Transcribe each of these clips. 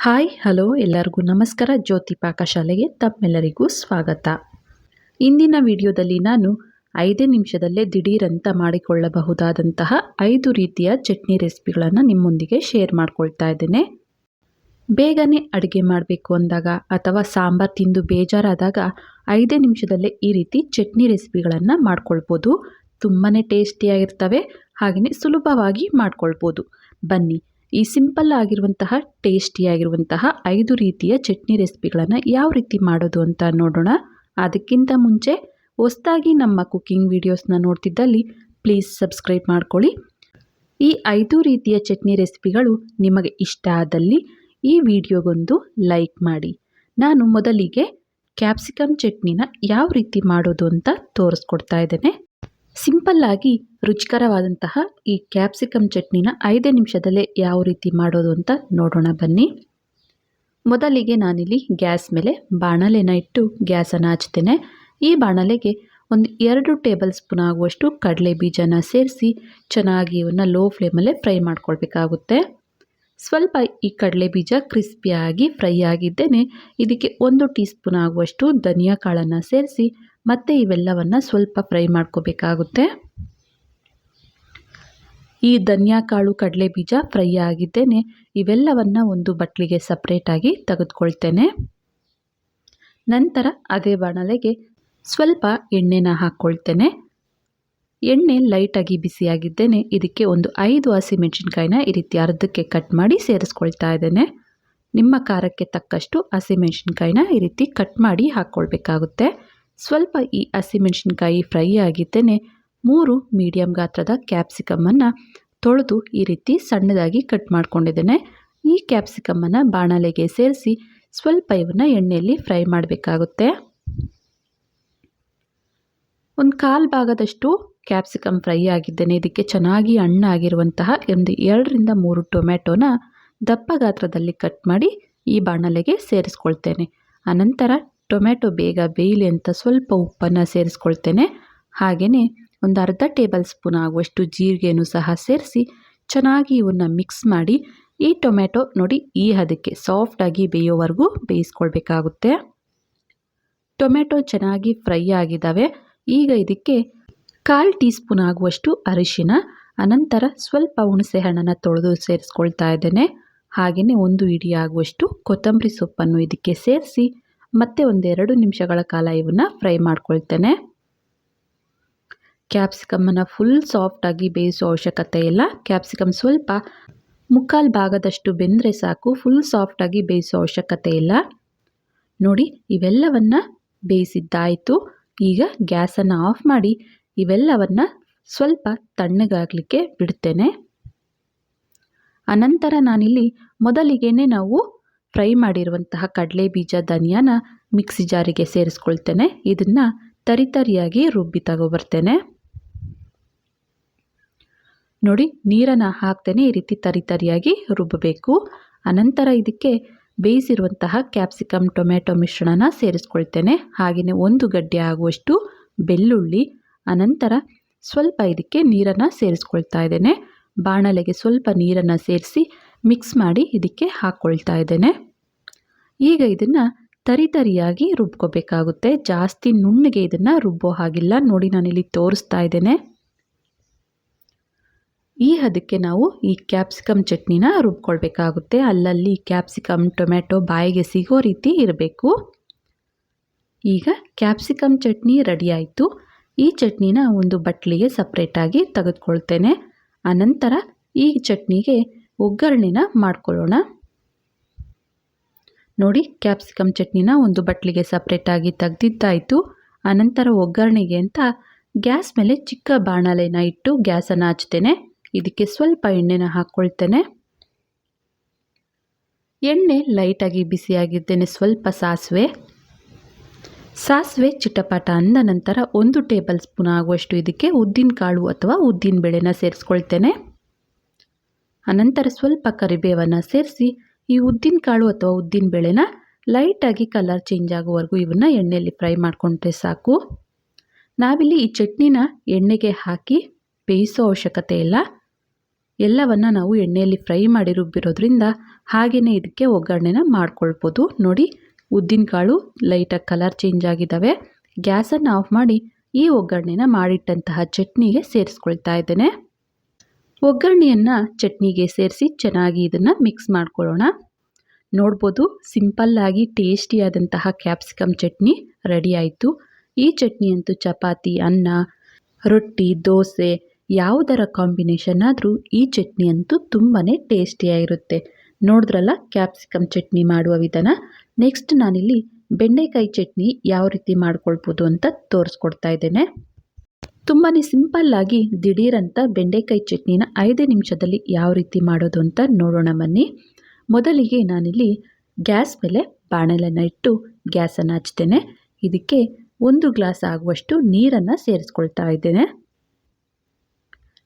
Hi hello ಎಲ್ಲರಿಗೂ ನಮಸ್ಕಾರ. ಜ್ಯೋತಿ ಪಾಕಶಾಲೆಗೆ ತಮ್ಮೆಲ್ಲರಿಗೂ ಸ್ವಾಗತ. ಇಂದಿನ ವಿಡಿಯೋದಲ್ಲಿ ನಾನು 5 ನಿಮಿಷದಲ್ಲೇ ದಿಢೀರಂತ ಮಾಡಿಕೊಳ್ಳಬಹುದಾದಂತಹ 5 ರೀತಿಯ ಚಟ್ನಿ ರೆಸಿಪಿಗಳನ್ನು ನಿಮ್ಮೊಂದಿಗೆ ಶೇರ್ ಮಾಡ್ಕೊಳ್ತಾ ಇದ್ದೇನೆ. ಬೇಗನೆ ಅಡುಗೆ ಮಾಡಬೇಕು ಅಂದಾಗ ಅಥವಾ ಸಾಂಬಾರು ತಿಂದು ಬೇಜಾರಾದಾಗ 5 ನಿಮಿಷದಲ್ಲೇ ಈ ರೀತಿ ಚಟ್ನಿ ರೆಸಿಪಿಗಳನ್ನು ಮಾಡ್ಕೊಳ್ಬೋದು. ತುಂಬಾ ಟೇಸ್ಟಿಯಾಗಿರ್ತವೆ, ಹಾಗೆಯೇ ಸುಲಭವಾಗಿ ಮಾಡ್ಕೊಳ್ಬೋದು. ಬನ್ನಿ, ಈ ಸಿಂಪಲ್ ಆಗಿರುವಂತಹ ಟೇಸ್ಟಿಯಾಗಿರುವಂತಹ 5 ರೀತಿಯ ಚಟ್ನಿ ರೆಸಿಪಿಗಳನ್ನು ಯಾವ ರೀತಿ ಮಾಡೋದು ಅಂತ ನೋಡೋಣ. ಅದಕ್ಕಿಂತ ಮುಂಚೆ ಹೊಸದಾಗಿ ನಮ್ಮ ಕುಕ್ಕಿಂಗ್ ವಿಡಿಯೋಸ್ನ ನೋಡ್ತಿದ್ದಲ್ಲಿ ಪ್ಲೀಸ್ ಸಬ್ಸ್ಕ್ರೈಬ್ ಮಾಡ್ಕೊಳ್ಳಿ. ಈ 5 ರೀತಿಯ ಚಟ್ನಿ ರೆಸಿಪಿಗಳು ನಿಮಗೆ ಇಷ್ಟ ಆದಲ್ಲಿ ಈ ವಿಡಿಯೋಗೊಂದು ಲೈಕ್ ಮಾಡಿ. ನಾನು ಮೊದಲಿಗೆ ಕ್ಯಾಪ್ಸಿಕಮ್ ಚಟ್ನಿನ ಯಾವ ರೀತಿ ಮಾಡೋದು ಅಂತ ತೋರಿಸ್ಕೊಡ್ತಾ ಇದ್ದೇನೆ. ಸಿಂಪಲ್ಲಾಗಿ ರುಚಿಕರವಾದಂತಹ ಈ ಕ್ಯಾಪ್ಸಿಕಮ್ ಚಟ್ನಿನ 5 ನಿಮಿಷದಲ್ಲೇ ಯಾವ ರೀತಿ ಮಾಡೋದು ಅಂತ ನೋಡೋಣ ಬನ್ನಿ. ಮೊದಲಿಗೆ ನಾನಿಲ್ಲಿ ಗ್ಯಾಸ್ ಮೇಲೆ ಬಾಣಲೆನ ಇಟ್ಟು ಗ್ಯಾಸನ್ನು ಹಚ್ತೇನೆ. ಈ ಬಾಣಲೆಗೆ ಒಂದು 2 ಟೇಬಲ್ ಸ್ಪೂನ್ ಆಗುವಷ್ಟು ಕಡಲೆ ಬೀಜನ ಸೇರಿಸಿ ಚೆನ್ನಾಗಿ ಇವನ್ನ ಲೋ ಫ್ಲೇಮಲ್ಲೇ ಫ್ರೈ ಮಾಡ್ಕೊಳ್ಬೇಕಾಗುತ್ತೆ. ಸ್ವಲ್ಪ ಈ ಕಡಲೆ ಬೀಜ ಕ್ರಿಸ್ಪಿಯಾಗಿ ಫ್ರೈ ಆಗಿದ್ದೇನೆ ಇದಕ್ಕೆ 1 ಟೀ ಸ್ಪೂನ್ ಆಗುವಷ್ಟು ಧನಿಯಾ ಕಾಳನ್ನು ಸೇರಿಸಿ ಮತ್ತೆ ಇವೆಲ್ಲವನ್ನು ಸ್ವಲ್ಪ ಫ್ರೈ ಮಾಡ್ಕೋಬೇಕಾಗುತ್ತೆ. ಈ ಧನಿಯಾ ಕಾಳು ಕಡಲೆ ಬೀಜ ಫ್ರೈ ಆಗಿದ್ದೇನೆ ಇವೆಲ್ಲವನ್ನು ಒಂದು ಬಟ್ಲಿಗೆ ಸಪ್ರೇಟಾಗಿ ತೆಗೆದುಕೊಳ್ತೇನೆ. ನಂತರ ಅದೇ ಬಾಣಲೆಗೆ ಸ್ವಲ್ಪ ಎಣ್ಣೆನ ಹಾಕ್ಕೊಳ್ತೇನೆ. ಎಣ್ಣೆ ಲೈಟಾಗಿ ಬಿಸಿಯಾಗಿದ್ದೇನೆ ಇದಕ್ಕೆ ಒಂದು 5 ಹಸಿಮೆಣಸಿನ್ಕಾಯಿನ ಈ ರೀತಿ ಅರ್ಧಕ್ಕೆ ಕಟ್ ಮಾಡಿ ಸೇರಿಸ್ಕೊಳ್ತಾ ಇದ್ದೇನೆ. ನಿಮ್ಮ ಖಾರಕ್ಕೆ ತಕ್ಕಷ್ಟು ಹಸಿಮೆಣಸಿನ್ಕಾಯಿನ ಈ ರೀತಿ ಕಟ್ ಮಾಡಿ ಹಾಕ್ಕೊಳ್ಬೇಕಾಗುತ್ತೆ. ಸ್ವಲ್ಪ ಈ ಹಸಿಮೆಣಸಿನ್ಕಾಯಿ ಫ್ರೈ ಆಗಿದ್ದೇನೆ 3 ಮೀಡಿಯಂ ಗಾತ್ರದ ಕ್ಯಾಪ್ಸಿಕಮ್ಮನ್ನು ತೊಳೆದು ಈ ರೀತಿ ಸಣ್ಣದಾಗಿ ಕಟ್ ಮಾಡ್ಕೊಂಡಿದ್ದೇನೆ. ಈ ಕ್ಯಾಪ್ಸಿಕಮ್ಮನ್ನು ಬಾಣಲೆಗೆ ಸೇರಿಸಿ ಸ್ವಲ್ಪ ಇವನ್ನ ಎಣ್ಣೆಯಲ್ಲಿ ಫ್ರೈ ಮಾಡಬೇಕಾಗುತ್ತೆ. ಒಂದು 1/4 ಭಾಗದಷ್ಟು ಕ್ಯಾಪ್ಸಿಕಮ್ ಫ್ರೈ ಆಗಿದ್ದೇನೆ ಇದಕ್ಕೆ ಚೆನ್ನಾಗಿ ಹಣ್ಣಾಗಿರುವಂತಹ ಒಂದು 2 ರಿಂದ 3 ಟೊಮೆಟೊನ ದಪ್ಪ ಗಾತ್ರದಲ್ಲಿ ಕಟ್ ಮಾಡಿ ಈ ಬಾಣಲೆಗೆ ಸೇರಿಸ್ಕೊಳ್ತೇನೆ. ಆನಂತರ ಟೊಮೆಟೊ ಬೇಗ ಬೇಯಲಿ ಅಂತ ಸ್ವಲ್ಪ ಉಪ್ಪನ್ನು ಸೇರಿಸ್ಕೊಳ್ತೇನೆ. ಹಾಗೆಯೇ ಒಂದು ಅರ್ಧ ಟೇಬಲ್ ಸ್ಪೂನ್ ಆಗುವಷ್ಟು ಜೀರಿಗೆನೂ ಸಹ ಸೇರಿಸಿ ಚೆನ್ನಾಗಿ ಇವನ್ನ ಮಿಕ್ಸ್ ಮಾಡಿ ಈ ಟೊಮೆಟೊ ನೋಡಿ ಈ ಹದಕ್ಕೆ ಸಾಫ್ಟಾಗಿ ಬೇಯೋವರೆಗೂ ಬೇಯಿಸ್ಕೊಳ್ಬೇಕಾಗುತ್ತೆ. ಟೊಮೆಟೊ ಚೆನ್ನಾಗಿ ಫ್ರೈ ಆಗಿದ್ದಾವೆ. ಈಗ ಇದಕ್ಕೆ 1/4 ಟೀ ಸ್ಪೂನ್ ಆಗುವಷ್ಟು ಅರಿಶಿನ, ಅನಂತರ ಸ್ವಲ್ಪ ಹುಣಸೆ ಹಣ್ಣನ್ನು ತೊಳೆದು ಸೇರಿಸ್ಕೊಳ್ತಾ ಇದ್ದೇನೆ. ಹಾಗೆಯೇ 1 ಹಿಡಿ ಆಗುವಷ್ಟು ಕೊತ್ತಂಬರಿ ಸೊಪ್ಪನ್ನು ಇದಕ್ಕೆ ಸೇರಿಸಿ ಮತ್ತೆ ಒಂದು 2 ನಿಮಿಷಗಳ ಕಾಲ ಇವನ್ನ ಫ್ರೈ ಮಾಡ್ಕೊಳ್ತೇನೆ. ಕ್ಯಾಪ್ಸಿಕಮ್ಮನ್ನು ಫುಲ್ ಸಾಫ್ಟಾಗಿ ಬೇಯಿಸೋ ಅವಶ್ಯಕತೆ ಇಲ್ಲ. ಕ್ಯಾಪ್ಸಿಕಮ್ ಸ್ವಲ್ಪ 1/4 ಭಾಗದಷ್ಟು ಬೆಂದರೆ ಸಾಕು, ಫುಲ್ ಸಾಫ್ಟಾಗಿ ಬೇಯಿಸೋ ಅವಶ್ಯಕತೆ ಇಲ್ಲ. ನೋಡಿ ಇವೆಲ್ಲವನ್ನು ಬೇಯಿಸಿದ್ದಾಯಿತು. ಈಗ ಗ್ಯಾಸನ್ನು ಆಫ್ ಮಾಡಿ ಇವೆಲ್ಲವನ್ನು ಸ್ವಲ್ಪ ತಣ್ಣಗಾಗಲಿಕ್ಕೆ ಬಿಡ್ತೇನೆ. ಅನಂತರ ನಾನಿಲ್ಲಿ ಮೊದಲಿಗೆನೇ ನಾವು ಫ್ರೈ ಮಾಡಿರುವಂತಹ ಕಡಲೆ ಬೀಜ ಧನಿಯಾನ ಮಿಕ್ಸಿ ಜಾರಿಗೆ ಸೇರಿಸ್ಕೊಳ್ತೇನೆ. ಇದನ್ನು ತರಿತರಿಯಾಗಿ ರುಬ್ಬಿ ತಗೊಬರ್ತೇನೆ. ನೋಡಿ ನೀರನ್ನು ಹಾಕ್ತೇನೆ ಈ ರೀತಿ ತರಿತರಿಯಾಗಿ ರುಬ್ಬಬೇಕು. ಅನಂತರ ಇದಕ್ಕೆ ಬೇಯಿಸಿರುವಂತಹ ಕ್ಯಾಪ್ಸಿಕಮ್ ಟೊಮೆಟೊ ಮಿಶ್ರಣನ ಸೇರಿಸ್ಕೊಳ್ತೇನೆ. ಹಾಗೆಯೇ 1 ಗಡ್ಡೆ ಆಗುವಷ್ಟು ಬೆಳ್ಳುಳ್ಳಿ, ಅನಂತರ ಸ್ವಲ್ಪ ಇದಕ್ಕೆ ನೀರನ್ನು ಸೇರಿಸ್ಕೊಳ್ತಾ ಇದ್ದೇನೆ. ಬಾಣಲೆಗೆ ಸ್ವಲ್ಪ ನೀರನ್ನು ಸೇರಿಸಿ ಮಿಕ್ಸ್ ಮಾಡಿ ಇದಕ್ಕೆ ಹಾಕ್ಕೊಳ್ತಾ ಇದ್ದೇನೆ. ಈಗ ಇದನ್ನು ತರಿತರಿಯಾಗಿ ರುಬ್ಕೋಬೇಕಾಗುತ್ತೆ. ಜಾಸ್ತಿ ನುಣ್ಣಗೆ ಇದನ್ನು ರುಬ್ಬೋ ಹಾಗಿಲ್ಲ. ನೋಡಿ ನಾನಿಲ್ಲಿ ತೋರಿಸ್ತಾ ಇದ್ದೇನೆ. ಈ ಹದಕ್ಕೆ ನಾವು ಈ ಕ್ಯಾಪ್ಸಿಕಮ್ ಚಟ್ನಿನ ರುಬ್ಕೊಳ್ಬೇಕಾಗುತ್ತೆ. ಅಲ್ಲಲ್ಲಿ ಕ್ಯಾಪ್ಸಿಕಮ್ ಟೊಮೆಟೊ ಬಾಯಿಗೆ ಸಿಗೋ ರೀತಿ ಇರಬೇಕು. ಈಗ ಕ್ಯಾಪ್ಸಿಕಮ್ ಚಟ್ನಿ ರೆಡಿ ಆಯಿತು. ಈ ಚಟ್ನಿನ ಒಂದು ಬಟ್ಲಿಗೆ ಸಪ್ರೇಟಾಗಿ ತೆಗೆದುಕೊಳ್ತೇನೆ. ಅನಂತರ ಈ ಚಟ್ನಿಗೆ ಒಗ್ಗರಣೆನ ಮಾಡ್ಕೊಳ್ಳೋಣ. ನೋಡಿ ಕ್ಯಾಪ್ಸಿಕಮ್ ಚಟ್ನಿನ ಒಂದು ಬಟ್ಲಿಗೆ ಸಪ್ರೇಟಾಗಿ ತೆಗೆದಿದ್ದಾಯಿತು. ಅನಂತರ ಒಗ್ಗರಣೆಗೆ ಅಂತ ಗ್ಯಾಸ್ ಮೇಲೆ ಚಿಕ್ಕ ಬಾಣಲೆನ ಇಟ್ಟು ಗ್ಯಾಸನ್ನು ಹಚ್ತೇನೆ. ಇದಕ್ಕೆ ಸ್ವಲ್ಪ ಎಣ್ಣೆನ ಹಾಕ್ಕೊಳ್ತೇನೆ. ಎಣ್ಣೆ ಲೈಟಾಗಿ ಬಿಸಿಯಾಗಿದ್ದೇನೆ. ಸ್ವಲ್ಪ ಸಾಸಿವೆ ಚಿಟಪಟ ಅಂದ ನಂತರ 1 ಟೇಬಲ್ ಸ್ಪೂನ್ ಆಗುವಷ್ಟು ಇದಕ್ಕೆ ಉದ್ದಿನ ಕಾಳು ಅಥವಾ ಉದ್ದಿನ ಬೇಳೆನ ಸೇರಿಸ್ಕೊಳ್ತೇನೆ. ಅನಂತರ ಸ್ವಲ್ಪ ಕರಿಬೇವನ್ನು ಸೇರಿಸಿ ಈ ಉದ್ದಿನ ಕಾಳು ಅಥವಾ ಉದ್ದಿನ ಬೇಳೆನ ಲೈಟಾಗಿ ಕಲರ್ ಚೇಂಜ್ ಆಗುವವರೆಗೂ ಇವನ್ನ ಎಣ್ಣೆಯಲ್ಲಿ ಫ್ರೈ ಮಾಡಿಕೊಂಡ್ರೆ ಸಾಕು. ನಾವಿಲ್ಲಿ ಈ ಚಟ್ನಿನ ಎಣ್ಣೆಗೆ ಹಾಕಿ ಬೇಯಿಸೋ ಅವಶ್ಯಕತೆ ಇಲ್ಲ. ಎಲ್ಲವನ್ನು ನಾವು ಎಣ್ಣೆಯಲ್ಲಿ ಫ್ರೈ ಮಾಡಿ ರುಬ್ಬಿರೋದ್ರಿಂದ ಹಾಗೆಯೇ ಇದಕ್ಕೆ ಒಗ್ಗರಣೆನ ಮಾಡ್ಕೊಳ್ಬೋದು. ನೋಡಿ, ಉದ್ದಿನಕಾಳು ಲೈಟಾಗಿ ಕಲರ್ ಚೇಂಜ್ ಆಗಿದ್ದಾವೆ. ಗ್ಯಾಸನ್ನು ಆಫ್ ಮಾಡಿ ಈ ಒಗ್ಗರಣೆನ ಮಾಡಿಟ್ಟಂತಹ ಚಟ್ನಿಗೆ ಸೇರಿಸ್ಕೊಳ್ತಾ ಇದ್ದೇನೆ. ಒಗ್ಗರಣೆಯನ್ನು ಚಟ್ನಿಗೆ ಸೇರಿಸಿ ಚೆನ್ನಾಗಿ ಇದನ್ನು ಮಿಕ್ಸ್ ಮಾಡ್ಕೊಳ್ಳೋಣ. ನೋಡ್ಬೋದು, ಸಿಂಪಲ್ಲಾಗಿ ಟೇಸ್ಟಿಯಾದಂತಹ ಕ್ಯಾಪ್ಸಿಕಮ್ ಚಟ್ನಿ ರೆಡಿ ಆಯಿತು. ಈ ಚಟ್ನಿ ಅಂತೂ ಚಪಾತಿ, ಅನ್ನ, ರೊಟ್ಟಿ, ದೋಸೆ ಯಾವುದರ ಕಾಂಬಿನೇಷನ್ ಆದರೂ ಈ ಚಟ್ನಿ ಅಂತೂ ತುಂಬಾ ಟೇಸ್ಟಿಯಾಗಿರುತ್ತೆ. ನೋಡಿದ್ರಲ್ಲ ಕ್ಯಾಪ್ಸಿಕಮ್ ಚಟ್ನಿ ಮಾಡುವ ವಿಧಾನ. ನೆಕ್ಸ್ಟ್ ನಾನಿಲ್ಲಿ ಬೆಂಡೆಕಾಯಿ ಚಟ್ನಿ ಯಾವ ರೀತಿ ಮಾಡ್ಕೊಳ್ಬೋದು ಅಂತ ತೋರಿಸ್ಕೊಡ್ತಾ ಇದ್ದೇನೆ. ತುಂಬಾ ಸಿಂಪಲ್ಲಾಗಿ ದಿಢೀರಂತ ಬೆಂಡೆಕಾಯಿ ಚಟ್ನಿನ 5 ನಿಮಿಷದಲ್ಲಿ ಯಾವ ರೀತಿ ಮಾಡೋದು ಅಂತ ನೋಡೋಣ ಬನ್ನಿ. ಮೊದಲಿಗೆ ನಾನಿಲ್ಲಿ ಗ್ಯಾಸ್ ಮೇಲೆ ಬಾಣಲೆನ ಇಟ್ಟು ಗ್ಯಾಸನ್ನು ಹಚ್ತೇನೆ. ಇದಕ್ಕೆ 1 ಗ್ಲಾಸ್ ಆಗುವಷ್ಟು ನೀರನ್ನು ಸೇರಿಸ್ಕೊಳ್ತಾ ಇದ್ದೇನೆ.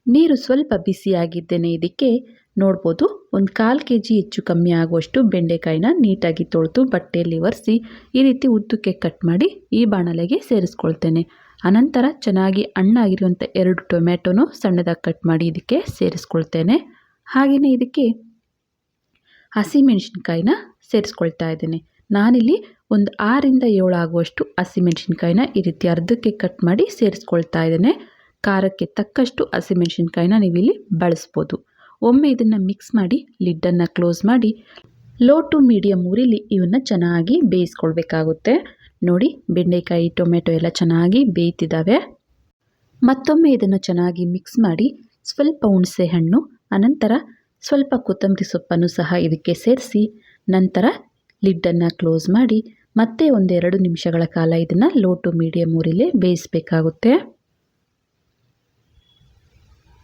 ನೀರು ಸ್ವಲ್ಪ ಬಿಸಿಯಾಗಿದ್ದೇನೆ. ಇದಕ್ಕೆ ನೋಡ್ಬೋದು, 1/4 kg ಹೆಚ್ಚು ಕಮ್ಮಿ ಆಗುವಷ್ಟು ಬೆಂಡೆಕಾಯಿನ ನೀಟಾಗಿ ತೊಳೆದು ಬಟ್ಟೆಯಲ್ಲಿ ಒರೆಸಿ ಈ ರೀತಿ ಉದ್ದಕ್ಕೆ ಕಟ್ ಮಾಡಿ ಈ ಬಾಣಲೆಗೆ ಸೇರಿಸ್ಕೊಳ್ತೇನೆ. ಅನಂತರ ಚೆನ್ನಾಗಿ ಹಣ್ಣಾಗಿರುವಂಥ 2 ಟೊಮೆಟೊನು ಸಣ್ಣದಾಗಿ ಕಟ್ ಮಾಡಿ ಇದಕ್ಕೆ ಸೇರಿಸ್ಕೊಳ್ತೇನೆ. ಹಾಗೆಯೇ ಇದಕ್ಕೆ ಹಸಿಮೆಣಸಿನ್ಕಾಯಿನ ಸೇರಿಸ್ಕೊಳ್ತಾ ಇದ್ದೇನೆ. ನಾನಿಲ್ಲಿ ಒಂದು 6ರಿಂದ 7 ಆಗುವಷ್ಟು ಹಸಿಮೆಣಸಿನ್ಕಾಯಿನ ಈ ರೀತಿ ಅರ್ಧಕ್ಕೆ ಕಟ್ ಮಾಡಿ ಸೇರಿಸ್ಕೊಳ್ತಾ ಇದ್ದೇನೆ. ಖಾರಕ್ಕೆ ತಕ್ಕಷ್ಟು ಹಸಿಮೆಣಸಿನ್ಕಾಯಿನ ನೀವಿಲ್ಲಿ ಬಳಸ್ಬೋದು. ಒಮ್ಮೆ ಇದನ್ನು ಮಿಕ್ಸ್ ಮಾಡಿ ಲಿಡ್ಡನ್ನು ಕ್ಲೋಸ್ ಮಾಡಿ ಲೋ ಟು ಮೀಡಿಯಮ್ ಊರಿಲಿ ಇವನ್ನ ಚೆನ್ನಾಗಿ ಬೇಯಿಸ್ಕೊಳ್ಬೇಕಾಗುತ್ತೆ. ನೋಡಿ, ಬೆಂಡೆಕಾಯಿ ಟೊಮೆಟೊ ಎಲ್ಲ ಚೆನ್ನಾಗಿ ಬೇಯ್ತಿದ್ದಾವೆ. ಮತ್ತೊಮ್ಮೆ ಇದನ್ನು ಚೆನ್ನಾಗಿ ಮಿಕ್ಸ್ ಮಾಡಿ ಸ್ವಲ್ಪ ಹುಣಸೆ ಹಣ್ಣು, ಅನಂತರ ಸ್ವಲ್ಪ ಕೊತ್ತಂಬರಿ ಸೊಪ್ಪನ್ನು ಸಹ ಇದಕ್ಕೆ ಸೇರಿಸಿ ನಂತರ ಲಿಡ್ಡನ್ನು ಕ್ಲೋಸ್ ಮಾಡಿ ಮತ್ತೆ 1-2 ನಿಮಿಷಗಳ ಕಾಲ ಇದನ್ನು ಲೋ ಟು ಮೀಡಿಯಮ್ ಊರಿಲೇ ಬೇಯಿಸಬೇಕಾಗುತ್ತೆ.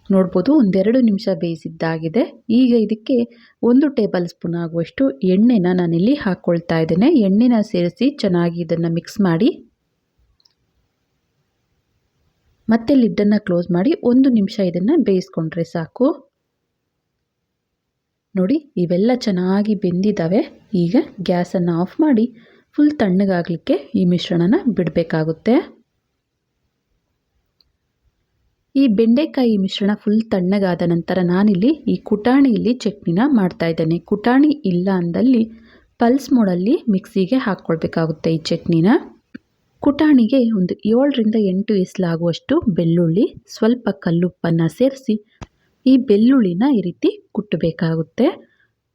ನೋಡ್ಬೋದು, 1-2 ನಿಮಿಷ ಬೇಯಿಸಿದ್ದಾಗಿದೆ. ಈಗ ಇದಕ್ಕೆ 1 ಟೇಬಲ್ ಸ್ಪೂನ್ ಆಗುವಷ್ಟು ಎಣ್ಣೆನ ನಾನಿಲ್ಲಿ ಹಾಕ್ಕೊಳ್ತಾ ಇದ್ದೇನೆ. ಎಣ್ಣೆನ ಸೇರಿಸಿ ಚೆನ್ನಾಗಿ ಇದನ್ನು ಮಿಕ್ಸ್ ಮಾಡಿ ಮತ್ತೆ ಲಿಡ್ಡನ್ನು ಕ್ಲೋಸ್ ಮಾಡಿ 1 ನಿಮಿಷ ಇದನ್ನು ಬೇಯಿಸ್ಕೊಂಡ್ರೆ ಸಾಕು. ನೋಡಿ, ಇವೆಲ್ಲ ಚೆನ್ನಾಗಿ ಬೆಂದಿದ್ದಾವೆ. ಈಗ ಗ್ಯಾಸನ್ನು ಆಫ್ ಮಾಡಿ ಫುಲ್ ತಣ್ಣಗಾಗಲಿಕ್ಕೆ ಈ ಮಿಶ್ರಣನ ಬಿಡಬೇಕಾಗುತ್ತೆ. ಈ ಬೆಂಡೆಕಾಯಿ ಮಿಶ್ರಣ ಫುಲ್ ತಣ್ಣಗಾದ ನಂತರ ನಾನಿಲ್ಲಿ ಈ ಕುಟಾಣಿಯಲ್ಲಿ ಚಟ್ನಿನ ಮಾಡ್ತಾ ಇದ್ದೇನೆ. ಕುಟಾಣಿ ಇಲ್ಲ ಅಂದಲ್ಲಿ ಪಲ್ಸ್ ಮೋಡಲ್ಲಿ ಮಿಕ್ಸಿಗೆ ಹಾಕ್ಕೊಳ್ಬೇಕಾಗುತ್ತೆ ಈ ಚಟ್ನಿನ. ಕುಟಾಣಿಗೆ ಒಂದು 7ರಿಂದ 8 ಎಸಲಾಗುವಷ್ಟು ಬೆಳ್ಳುಳ್ಳಿ, ಸ್ವಲ್ಪ ಕಲ್ಲುಪ್ಪನ್ನು ಸೇರಿಸಿ ಈ ಬೆಳ್ಳುಳ್ಳಿನ ಈ ರೀತಿ ಕುಟ್ಟಬೇಕಾಗುತ್ತೆ.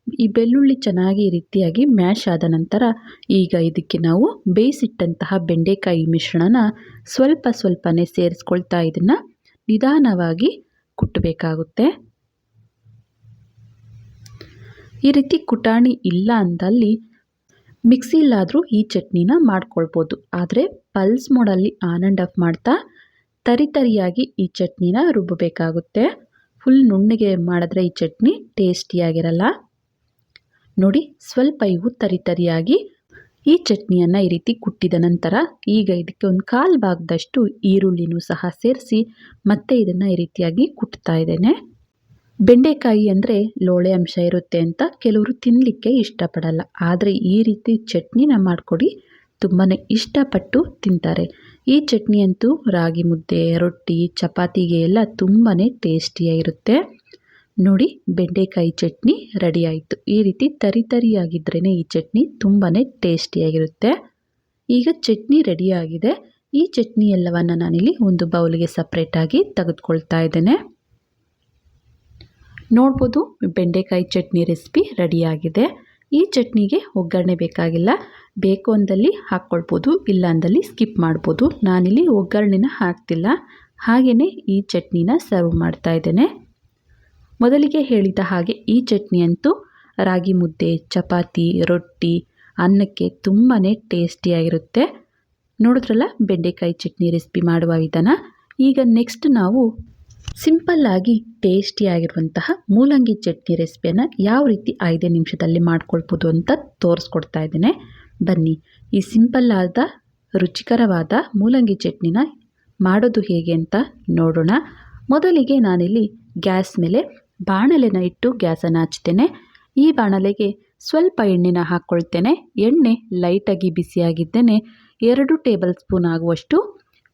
ಈ ಬೆಳ್ಳುಳ್ಳಿ ಚೆನ್ನಾಗಿ ಈ ರೀತಿಯಾಗಿ ಮ್ಯಾಶ್ ಆದ ನಂತರ ಈಗ ಇದಕ್ಕೆ ನಾವು ಬೇಯಿಸಿಟ್ಟಂತಹ ಬೆಂಡೆಕಾಯಿ ಮಿಶ್ರಣನ ಸ್ವಲ್ಪನೇ ಸೇರಿಸ್ಕೊಳ್ತಾ ಇದನ್ನು ನಿಧಾನವಾಗಿ ಕುಟ್ಟಬೇಕಾಗುತ್ತೆ. ಈ ರೀತಿ ಕುಟಾಣಿ ಇಲ್ಲ ಅಂದಲ್ಲಿ ಮಿಕ್ಸಿಲಾದರೂ ಈ ಚಟ್ನಿನ ಮಾಡ್ಕೊಳ್ಬೋದು. ಆದರೆ ಪಲ್ಸ್ ಮೋಡಲ್ಲಿ ಆನ್ ಆ್ಯಂಡ್ ಆಫ್ ಮಾಡ್ತಾ ತರಿಯಾಗಿ ಈ ಚಟ್ನಿನ ರುಬ್ಬಬೇಕಾಗುತ್ತೆ. ಫುಲ್ ನುಣ್ಣಗೆ ಮಾಡಿದ್ರೆ ಈ ಚಟ್ನಿ ಟೇಸ್ಟಿಯಾಗಿರಲ್ಲ. ನೋಡಿ, ಸ್ವಲ್ಪ ಇವು ತರಿಯಾಗಿ ಈ ಚಟ್ನಿಯನ್ನು ಈ ರೀತಿ ಕುಟ್ಟಿದ ನಂತರ ಈಗ ಇದಕ್ಕೆ 1/4 ಭಾಗದಷ್ಟು ಈರುಳ್ಳಿನೂ ಸಹ ಸೇರಿಸಿ ಮತ್ತೆ ಇದನ್ನು ಈ ರೀತಿಯಾಗಿ ಕುಟ್ತಾ ಇದ್ದೇನೆ. ಬೆಂಡೆಕಾಯಿ ಅಂದರೆ ಲೋಳೆ ಅಂಶ ಇರುತ್ತೆ ಅಂತ ಕೆಲವರು ತಿನ್ನಲಿಕ್ಕೆ ಇಷ್ಟಪಡಲ್ಲ. ಆದರೆ ಈ ರೀತಿ ಚಟ್ನಿನ ಮಾಡಿಕೊಡಿ, ತುಂಬಾ ಇಷ್ಟಪಟ್ಟು ತಿಂತಾರೆ. ಈ ಚಟ್ನಿ ಅಂತೂ ರಾಗಿ ಮುದ್ದೆ, ರೊಟ್ಟಿ, ಚಪಾತಿಗೆ ಎಲ್ಲ ತುಂಬಾ ಟೇಸ್ಟಿಯಾಗಿರುತ್ತೆ. ನೋಡಿ, ಬೆಂಡೆಕಾಯಿ ಚಟ್ನಿ ರೆಡಿ ಆಯಿತು. ಈ ರೀತಿ ತರಿಯಾಗಿದ್ರೇ ಈ ಚಟ್ನಿ ತುಂಬಾ ಟೇಸ್ಟಿಯಾಗಿರುತ್ತೆ. ಈಗ ಚಟ್ನಿ ರೆಡಿಯಾಗಿದೆ. ಈ ಚಟ್ನಿ ಎಲ್ಲವನ್ನು ನಾನಿಲ್ಲಿ ಒಂದು ಬೌಲ್ಗೆ ಸಪ್ರೇಟಾಗಿ ತೆಗೆದುಕೊಳ್ತಾ ಇದ್ದೇನೆ. ನೋಡ್ಬೋದು, ಬೆಂಡೆಕಾಯಿ ಚಟ್ನಿ ರೆಸಿಪಿ ರೆಡಿಯಾಗಿದೆ. ಈ ಚಟ್ನಿಗೆ ಒಗ್ಗರಣೆ ಬೇಕಾಗಿಲ್ಲ. ಬೇಕು ಅಂದಲ್ಲಿ ಹಾಕ್ಕೊಳ್ಬೋದು, ಇಲ್ಲ ಅಂದಲ್ಲಿ ಸ್ಕಿಪ್ ಮಾಡ್ಬೋದು. ನಾನಿಲ್ಲಿ ಒಗ್ಗರಣೆನ ಹಾಕ್ತಿಲ್ಲ. ಹಾಗೆಯೇ ಈ ಚಟ್ನಿನ ಸರ್ವ್ ಮಾಡ್ತಾ ಇದ್ದೇನೆ. ಮೊದಲಿಗೆ ಹೇಳಿದ ಹಾಗೆ ಈ ಚಟ್ನಿ ಅಂತೂ ರಾಗಿ ಮುದ್ದೆ, ಚಪಾತಿ, ರೊಟ್ಟಿ, ಅನ್ನಕ್ಕೆ ತುಂಬಾ ಟೇಸ್ಟಿಯಾಗಿರುತ್ತೆ. ನೋಡಿದ್ರಲ್ಲ ಬೆಂಡೆಕಾಯಿ ಚಟ್ನಿ ರೆಸಿಪಿ ಮಾಡುವ ವಿಧಾನ. ಈಗ ನೆಕ್ಸ್ಟ್ ನಾವು ಸಿಂಪಲ್ಲಾಗಿ ಟೇಸ್ಟಿಯಾಗಿರುವಂತಹ ಮೂಲಂಗಿ ಚಟ್ನಿ ರೆಸಿಪಿಯನ್ನು ಯಾವ ರೀತಿ 5 ನಿಮಿಷದಲ್ಲಿ ಮಾಡ್ಕೊಳ್ಬೋದು ಅಂತ ತೋರಿಸ್ಕೊಡ್ತಾ ಇದ್ದೇನೆ. ಬನ್ನಿ, ಈ ಸಿಂಪಲ್ಲಾದ ರುಚಿಕರವಾದ ಮೂಲಂಗಿ ಚಟ್ನಿನ ಮಾಡೋದು ಹೇಗೆ ಅಂತ ನೋಡೋಣ. ಮೊದಲಿಗೆ ನಾನಿಲ್ಲಿ ಗ್ಯಾಸ್ ಮೇಲೆ ಬಾಣಲೆನ ಇಟ್ಟು ಗ್ಯಾಸನ್ನು ಹಚ್ತೇನೆ. ಈ ಬಾಣಲೆಗೆ ಸ್ವಲ್ಪ ಎಣ್ಣೆನ ಹಾಕ್ಕೊಳ್ತೇನೆ. ಎಣ್ಣೆ ಲೈಟಾಗಿ ಬಿಸಿಯಾಗಿದ್ದೇನೆ. 2 ಟೇಬಲ್ ಸ್ಪೂನ್ ಆಗುವಷ್ಟು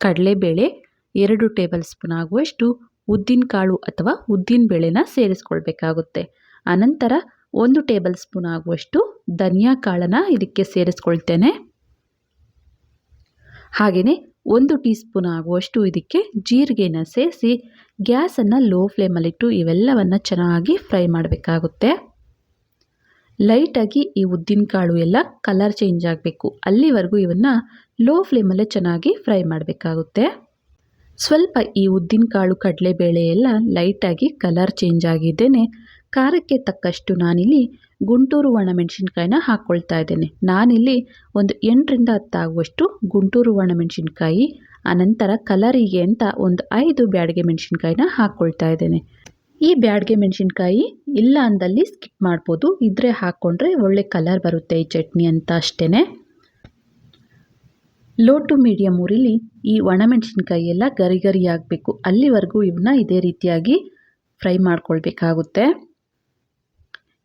ಕಡಲೆಬೇಳೆ, 2 ಟೇಬಲ್ ಸ್ಪೂನ್ ಆಗುವಷ್ಟು ಉದ್ದಿನ ಕಾಳು ಅಥವಾ ಉದ್ದಿನ ಬೇಳೆನ ಸೇರಿಸ್ಕೊಳ್ಬೇಕಾಗುತ್ತೆ. ಅನಂತರ 1 ಟೇಬಲ್ ಸ್ಪೂನ್ ಆಗುವಷ್ಟು ಧನಿಯಾ ಕಾಳನ್ನು ಇದಕ್ಕೆ ಸೇರಿಸ್ಕೊಳ್ತೇನೆ. ಹಾಗೆಯೇ 1 ಟೀ ಸ್ಪೂನ್ ಆಗುವಷ್ಟು ಇದಕ್ಕೆ ಜೀರಿಗೆನ ಸೇರಿಸಿ ಗ್ಯಾಸನ್ನು ಲೋ ಫ್ಲೇಮಲ್ಲಿಟ್ಟು ಇವೆಲ್ಲವನ್ನು ಚೆನ್ನಾಗಿ ಫ್ರೈ ಮಾಡಬೇಕಾಗುತ್ತೆ. ಲೈಟಾಗಿ ಈ ಉದ್ದಿನ ಕಾಳು ಎಲ್ಲ ಕಲರ್ ಚೇಂಜ್ ಆಗಬೇಕು, ಅಲ್ಲಿವರೆಗೂ ಇವನ್ನು ಲೋ ಫ್ಲೇಮಲ್ಲೇ ಚೆನ್ನಾಗಿ ಫ್ರೈ ಮಾಡಬೇಕಾಗುತ್ತೆ. ಸ್ವಲ್ಪ ಈ ಉದ್ದಿನ ಕಾಳು ಕಡಲೆಬೇಳೆ ಎಲ್ಲ ಲೈಟಾಗಿ ಕಲರ್ ಚೇಂಜ್ ಆಗಿದ್ದೇನೆ. ಖಾರಕ್ಕೆ ತಕ್ಕಷ್ಟು ನಾನಿಲ್ಲಿ ಗುಂಟೂರು ಒಣಮೆಣಸಿನ್ಕಾಯಿನ ಹಾಕ್ಕೊಳ್ತಾ ಇದ್ದೇನೆ. ನಾನಿಲ್ಲಿ ಒಂದು 8ರಿಂದ 10 ಆಗುವಷ್ಟು ಗುಂಟೂರು ಒಣಮೆಣಸಿನ್ಕಾಯಿ, ಅನಂತರ ಕಲರಿಗೆ ಅಂತ ಒಂದು 5 ಬ್ಯಾಡಗೆ ಮೆಣಸಿನ್ಕಾಯಿನ ಹಾಕ್ಕೊಳ್ತಾ ಇದ್ದೇನೆ. ಈ ಬ್ಯಾಡಗೆ ಮೆಣಸಿನ್ಕಾಯಿ ಇಲ್ಲ ಅಂದಲ್ಲಿ ಸ್ಕಿಪ್ ಮಾಡ್ಬೋದು, ಇದ್ರೆ ಹಾಕ್ಕೊಂಡ್ರೆ ಒಳ್ಳೆ ಕಲರ್ ಬರುತ್ತೆ ಈ ಚಟ್ನಿ ಅಂತ ಅಷ್ಟೇ. ಲೋ ಟು ಮೀಡಿಯಮ್ ಊರಿಲಿ ಈ ಒಣಮೆಣಸಿನ್ಕಾಯಿ ಎಲ್ಲ ಗರಿ ಗರಿ ಆಗಬೇಕು, ಅಲ್ಲಿವರೆಗೂ ಇವನ್ನ ಇದೇ ರೀತಿಯಾಗಿ ಫ್ರೈ ಮಾಡ್ಕೊಳ್ಬೇಕಾಗುತ್ತೆ.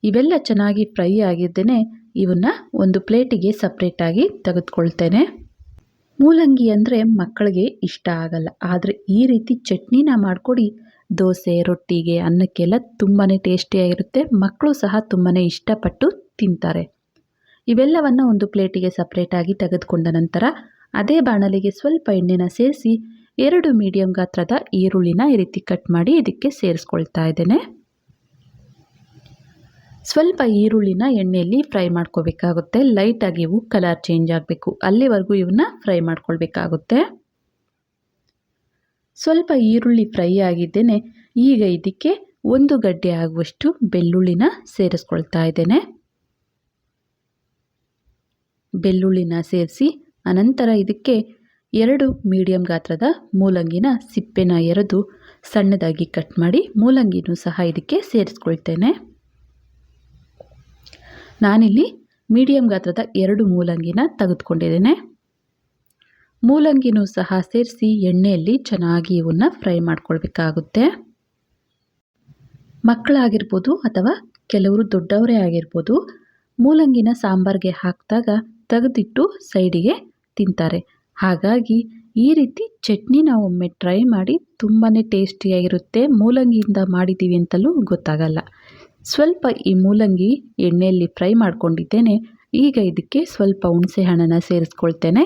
ಇವೆಲ್ಲ ಚೆನ್ನಾಗಿ ಫ್ರೈ ಆಗಿದ್ದೇನೆ ಇವನ್ನ ಒಂದು ಪ್ಲೇಟಿಗೆ ಸಪ್ರೇಟಾಗಿ ತೆಗೆದುಕೊಳ್ತೇನೆ. ಮೂಲಂಗಿ ಅಂದರೆ ಮಕ್ಕಳಿಗೆ ಇಷ್ಟ ಆಗಲ್ಲ, ಆದರೆ ಈ ರೀತಿ ಚಟ್ನಿನ ಮಾಡಿಕೊಡಿ, ದೋಸೆ ರೊಟ್ಟಿಗೆ ಅನ್ನಕ್ಕೆಲ್ಲ ತುಂಬಾ ಟೇಸ್ಟಿಯಾಗಿರುತ್ತೆ. ಮಕ್ಕಳು ಸಹ ತುಂಬಾ ಇಷ್ಟಪಟ್ಟು ತಿಂತಾರೆ. ಇವೆಲ್ಲವನ್ನು ಒಂದು ಪ್ಲೇಟಿಗೆ ಸಪ್ರೇಟಾಗಿ ತೆಗೆದುಕೊಂಡ ನಂತರ ಅದೇ ಬಾಣಲೆಗೆ ಸ್ವಲ್ಪ ಎಣ್ಣೆನ ಸೇರಿಸಿ 2 ಮೀಡಿಯಂ ಗಾತ್ರದ ಈರುಳ್ಳಿನ ಈ ರೀತಿ ಕಟ್ ಮಾಡಿ ಇದಕ್ಕೆ ಸೇರಿಸ್ಕೊಳ್ತಾ ಇದ್ದೇನೆ. ಸ್ವಲ್ಪ ಈರುಳ್ಳಿನ ಎಣ್ಣೆಯಲ್ಲಿ ಫ್ರೈ ಮಾಡ್ಕೋಬೇಕಾಗುತ್ತೆ. ಲೈಟಾಗಿ ಇವು ಕಲರ್ ಚೇಂಜ್ ಆಗಬೇಕು, ಅಲ್ಲಿವರೆಗೂ ಇವನ್ನ ಫ್ರೈ ಮಾಡ್ಕೊಳ್ಬೇಕಾಗುತ್ತೆ. ಸ್ವಲ್ಪ ಈರುಳ್ಳಿ ಫ್ರೈ ಆಗಿದ್ದೇನೆ. ಈಗ ಇದಕ್ಕೆ 1 ಗಡ್ಡೆ ಆಗುವಷ್ಟು ಬೆಳ್ಳುಳ್ಳಿನ ಸೇರಿಸ್ಕೊಳ್ತಾ ಇದ್ದೇನೆ. ಬೆಳ್ಳುಳ್ಳಿನ ಸೇರಿಸಿ ಅನಂತರ ಇದಕ್ಕೆ 2 ಮೀಡಿಯಂ ಗಾತ್ರದ ಮೂಲಂಗಿನ ಸಿಪ್ಪೆನ ಎರೆದು ಸಣ್ಣದಾಗಿ ಕಟ್ ಮಾಡಿ ಮೂಲಂಗಿನೂ ಸಹ ಇದಕ್ಕೆ ಸೇರಿಸ್ಕೊಳ್ತೇನೆ. ನಾನಿಲ್ಲಿ ಮೀಡಿಯಂ ಗಾತ್ರದ 2 ಮೂಲಂಗಿನ ತೆಗೆದುಕೊಂಡಿದ್ದೇನೆ. ಮೂಲಂಗಿನೂ ಸಹ ಸೇರಿಸಿ ಎಣ್ಣೆಯಲ್ಲಿ ಚೆನ್ನಾಗಿ ಇವನ್ನ ಫ್ರೈ ಮಾಡ್ಕೊಳ್ಬೇಕಾಗುತ್ತೆ. ಮಕ್ಕಳಾಗಿರ್ಬೋದು ಅಥವಾ ಕೆಲವರು ದೊಡ್ಡವರೇ ಆಗಿರ್ಬೋದು, ಮೂಲಂಗಿನ ಸಾಂಬಾರಿಗೆ ಹಾಕಿದಾಗ ತೆಗೆದಿಟ್ಟು ಸೈಡಿಗೆ ತಿಂತಾರೆ. ಹಾಗಾಗಿ ಈ ರೀತಿ ಚಟ್ನಿನ ಒಮ್ಮೆ ಟ್ರೈ ಮಾಡಿ, ತುಂಬಾ ಟೇಸ್ಟಿಯಾಗಿರುತ್ತೆ. ಮೂಲಂಗಿಯಿಂದ ಮಾಡಿದ್ದೀವಿ ಅಂತಲೂ ಗೊತ್ತಾಗಲ್ಲ. ಸ್ವಲ್ಪ ಈ ಮೂಲಂಗಿ ಎಣ್ಣೆಯಲ್ಲಿ ಫ್ರೈ ಮಾಡ್ಕೊಂಡಿದ್ದೇನೆ. ಈಗ ಇದಕ್ಕೆ ಸ್ವಲ್ಪ ಹುಣಸೆ ಹಣ್ಣನ್ನು ಸೇರಿಸ್ಕೊಳ್ತೇನೆ.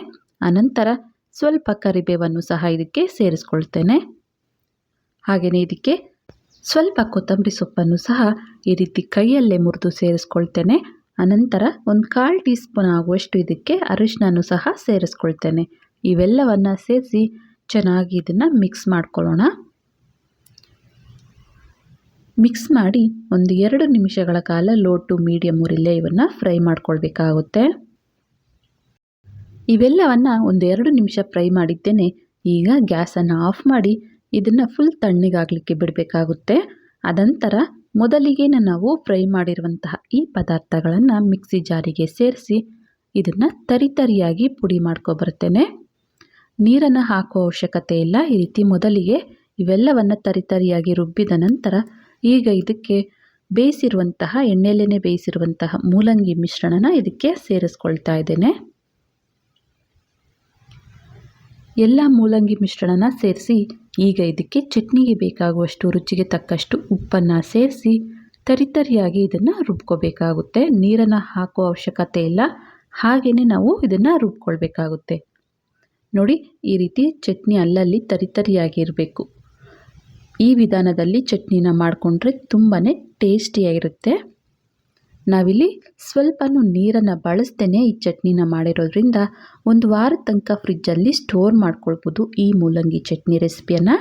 ಅನಂತರ ಸ್ವಲ್ಪ ಕರಿಬೇವನ್ನು ಸಹ ಇದಕ್ಕೆ ಸೇರಿಸ್ಕೊಳ್ತೇನೆ. ಹಾಗೆಯೇ ಇದಕ್ಕೆ ಸ್ವಲ್ಪ ಕೊತ್ತಂಬರಿ ಸೊಪ್ಪನ್ನು ಸಹ ಈ ರೀತಿ ಕೈಯಲ್ಲೇ ಮುರಿದು ಸೇರಿಸ್ಕೊಳ್ತೇನೆ. ಅನಂತರ ಒಂದು 1/4 ಟೀ ಸ್ಪೂನ್ ಆಗುವಷ್ಟು ಇದಕ್ಕೆ ಅರಿಶಿನನೂ ಸಹ ಸೇರಿಸ್ಕೊಳ್ತೇನೆ. ಇವೆಲ್ಲವನ್ನು ಸೇರಿಸಿ ಚೆನ್ನಾಗಿ ಇದನ್ನು ಮಿಕ್ಸ್ ಮಾಡ್ಕೊಳ್ಳೋಣ. ಮಿಕ್ಸ್ ಮಾಡಿ ಒಂದು 2 ನಿಮಿಷಗಳ ಕಾಲ ಲೋ ಟು ಮೀಡಿಯಮ್ ಊರಲ್ಲೇ ಇವನ್ನ ಫ್ರೈ ಮಾಡ್ಕೊಳ್ಬೇಕಾಗುತ್ತೆ. ಇವೆಲ್ಲವನ್ನು ಒಂದು 2 ನಿಮಿಷ ಫ್ರೈ ಮಾಡಿದ್ದೇನೆ. ಈಗ ಗ್ಯಾಸನ್ನು ಆಫ್ ಮಾಡಿ ಇದನ್ನು ಫುಲ್ ತಣ್ಣಗಾಗಲಿಕ್ಕೆ ಬಿಡಬೇಕಾಗುತ್ತೆ. ಅದಂತರ ಮೊದಲಿಗೆ ನಾವು ಫ್ರೈ ಮಾಡಿರುವಂತಹ ಈ ಪದಾರ್ಥಗಳನ್ನು ಮಿಕ್ಸಿ ಜಾರಿಗೆ ಸೇರಿಸಿ ಇದನ್ನು ತರಿಯಾಗಿ ಪುಡಿ ಮಾಡ್ಕೊಬರ್ತೇನೆ. ನೀರನ್ನು ಹಾಕುವ ಅವಶ್ಯಕತೆ ಇಲ್ಲ. ಈ ರೀತಿ ಮೊದಲಿಗೆ ಇವೆಲ್ಲವನ್ನು ತರಿಯಾಗಿ ರುಬ್ಬಿದ ನಂತರ ಈಗ ಇದಕ್ಕೆ ಬೇಯಿಸಿರುವಂತಹ ಎಣ್ಣೆಯಲ್ಲೇ ಬೇಯಿಸಿರುವಂತಹ ಮೂಲಂಗಿ ಮಿಶ್ರಣನ ಇದಕ್ಕೆ ಸೇರಿಸ್ಕೊಳ್ತಾ ಇದ್ದೇನೆ. ಎಲ್ಲ ಮೂಲಂಗಿ ಮಿಶ್ರಣನ ಸೇರಿಸಿ ಈಗ ಇದಕ್ಕೆ ಚಟ್ನಿಗೆ ಬೇಕಾಗುವಷ್ಟು ರುಚಿಗೆ ತಕ್ಕಷ್ಟು ಉಪ್ಪನ್ನು ಸೇರಿಸಿ ತರಿಯಾಗಿ ಇದನ್ನು ರುಬ್ಕೋಬೇಕಾಗುತ್ತೆ. ನೀರನ್ನು ಹಾಕುವ ಅವಶ್ಯಕತೆ ಇಲ್ಲ, ಹಾಗೆಯೇ ನಾವು ಇದನ್ನು ರುಬ್ಕೊಳ್ಬೇಕಾಗುತ್ತೆ. ನೋಡಿ, ಈ ರೀತಿ ಚಟ್ನಿ ಅಲ್ಲಲ್ಲಿ ತರಿಯಾಗಿ ಇರಬೇಕು. ಈ ವಿಧಾನದಲ್ಲಿ ಚಟ್ನಿನ ಮಾಡಿಕೊಂಡ್ರೆ ತುಂಬಾ ಟೇಸ್ಟಿಯಾಗಿರುತ್ತೆ. ನಾವಿಲ್ಲಿ ಸ್ವಲ್ಪನೂ ನೀರನ್ನು ಬಳಸ್ತೇನೆ ಈ ಚಟ್ನಿನ ಮಾಡಿರೋದ್ರಿಂದ 1 ವಾರದ ತನಕ ಫ್ರಿಜ್ಜಲ್ಲಿ ಸ್ಟೋರ್ ಮಾಡ್ಕೊಳ್ಬೋದು ಈ ಮೂಲಂಗಿ ಚಟ್ನಿ ರೆಸಿಪಿಯನ್ನು.